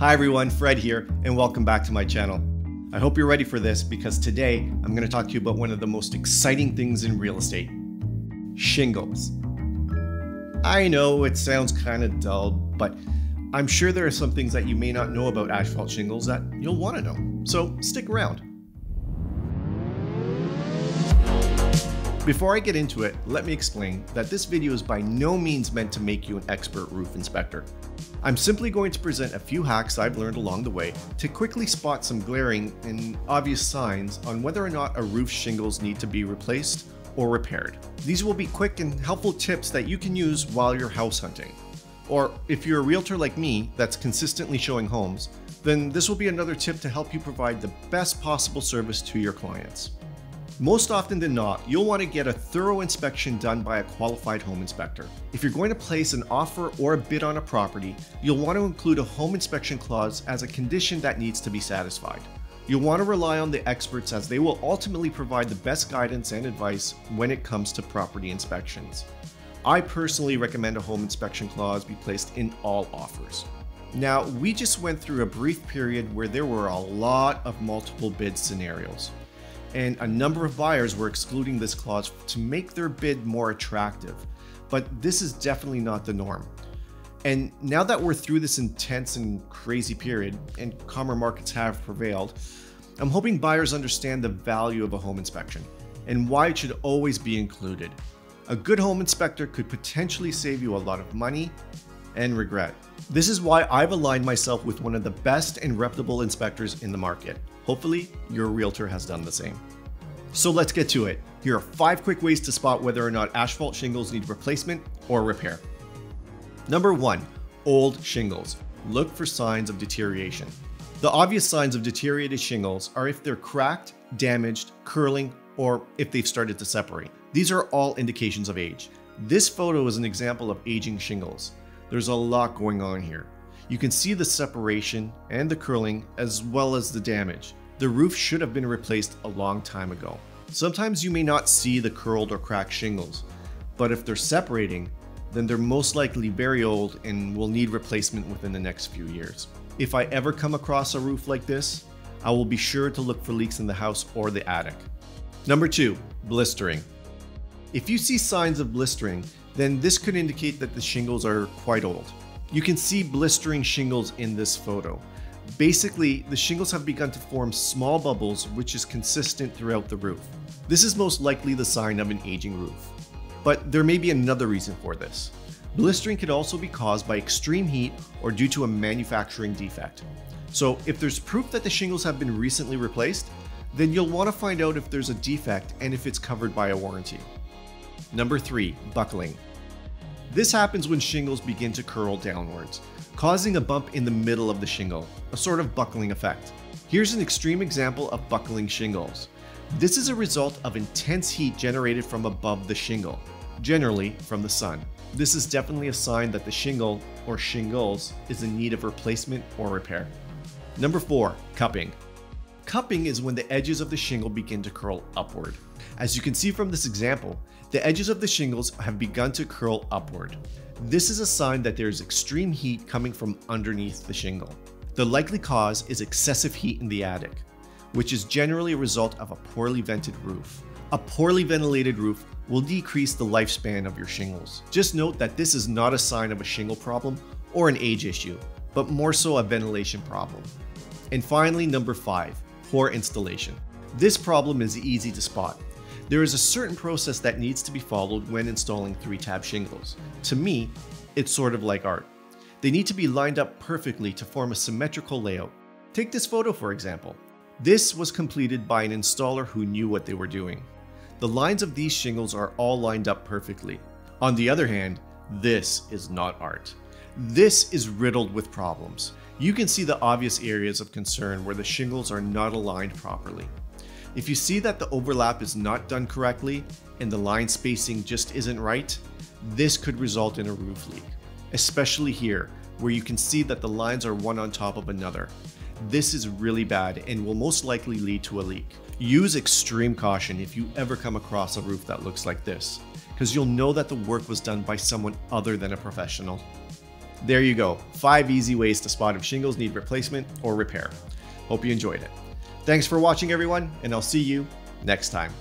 Hi everyone, Fred here, and welcome back to my channel. I hope you're ready for this because today I'm going to talk to you about one of the most exciting things in real estate: shingles. I know it sounds kind of dull, but I'm sure there are some things that you may not know about asphalt shingles that you'll want to know, so stick around. Before I get into it, let me explain that this video is by no means meant to make you an expert roof inspector. I'm simply going to present a few hacks I've learned along the way to quickly spot some glaring and obvious signs on whether or not a roof's shingles need to be replaced or repaired. These will be quick and helpful tips that you can use while you're house hunting. Or if you're a realtor like me that's consistently showing homes, then this will be another tip to help you provide the best possible service to your clients. Most often than not, you'll want to get a thorough inspection done by a qualified home inspector. If you're going to place an offer or a bid on a property, you'll want to include a home inspection clause as a condition that needs to be satisfied. You'll want to rely on the experts as they will ultimately provide the best guidance and advice when it comes to property inspections. I personally recommend a home inspection clause be placed in all offers. Now, we just went through a brief period where there were a lot of multiple bid scenarios, and a number of buyers were excluding this clause to make their bid more attractive. But this is definitely not the norm. And now that we're through this intense and crazy period, and calmer markets have prevailed, I'm hoping buyers understand the value of a home inspection and why it should always be included. A good home inspector could potentially save you a lot of money and regret. This is why I've aligned myself with one of the best and reputable inspectors in the market. Hopefully, your realtor has done the same. So let's get to it. Here are 5 quick ways to spot whether or not asphalt shingles need replacement or repair. Number 1, old shingles. Look for signs of deterioration. The obvious signs of deteriorated shingles are if they're cracked, damaged, curling, or if they've started to separate. These are all indications of age. This photo is an example of aging shingles. There's a lot going on here. You can see the separation and the curling as well as the damage. The roof should have been replaced a long time ago. Sometimes you may not see the curled or cracked shingles, but if they're separating, then they're most likely very old and will need replacement within the next few years. If I ever come across a roof like this, I will be sure to look for leaks in the house or the attic. Number 2, blistering. If you see signs of blistering, then this could indicate that the shingles are quite old. You can see blistering shingles in this photo. Basically, the shingles have begun to form small bubbles, which is consistent throughout the roof. This is most likely the sign of an aging roof. But there may be another reason for this. Blistering could also be caused by extreme heat or due to a manufacturing defect. So if there's proof that the shingles have been recently replaced, then you'll want to find out if there's a defect and if it's covered by a warranty. Number 3, buckling. This happens when shingles begin to curl downwards, causing a bump in the middle of the shingle, a sort of buckling effect. Here's an extreme example of buckling shingles. This is a result of intense heat generated from above the shingle, generally from the sun. This is definitely a sign that the shingle or shingles is in need of replacement or repair. Number 4, cupping. Cupping is when the edges of the shingle begin to curl upward. As you can see from this example, the edges of the shingles have begun to curl upward. This is a sign that there is extreme heat coming from underneath the shingle. The likely cause is excessive heat in the attic, which is generally a result of a poorly vented roof. A poorly ventilated roof will decrease the lifespan of your shingles. Just note that this is not a sign of a shingle problem or an age issue, but more so a ventilation problem. And finally, number 5, poor installation. This problem is easy to spot. There is a certain process that needs to be followed when installing 3-tab shingles. To me, it's sort of like art. They need to be lined up perfectly to form a symmetrical layout. Take this photo for example. This was completed by an installer who knew what they were doing. The lines of these shingles are all lined up perfectly. On the other hand, this is not art. This is riddled with problems. You can see the obvious areas of concern where the shingles are not aligned properly. If you see that the overlap is not done correctly and the line spacing just isn't right, this could result in a roof leak. Especially here, where you can see that the lines are one on top of another. This is really bad and will most likely lead to a leak. Use extreme caution if you ever come across a roof that looks like this, because you'll know that the work was done by someone other than a professional. There you go, 5 easy ways to spot if shingles need replacement or repair. Hope you enjoyed it. Thanks for watching everyone, and I'll see you next time.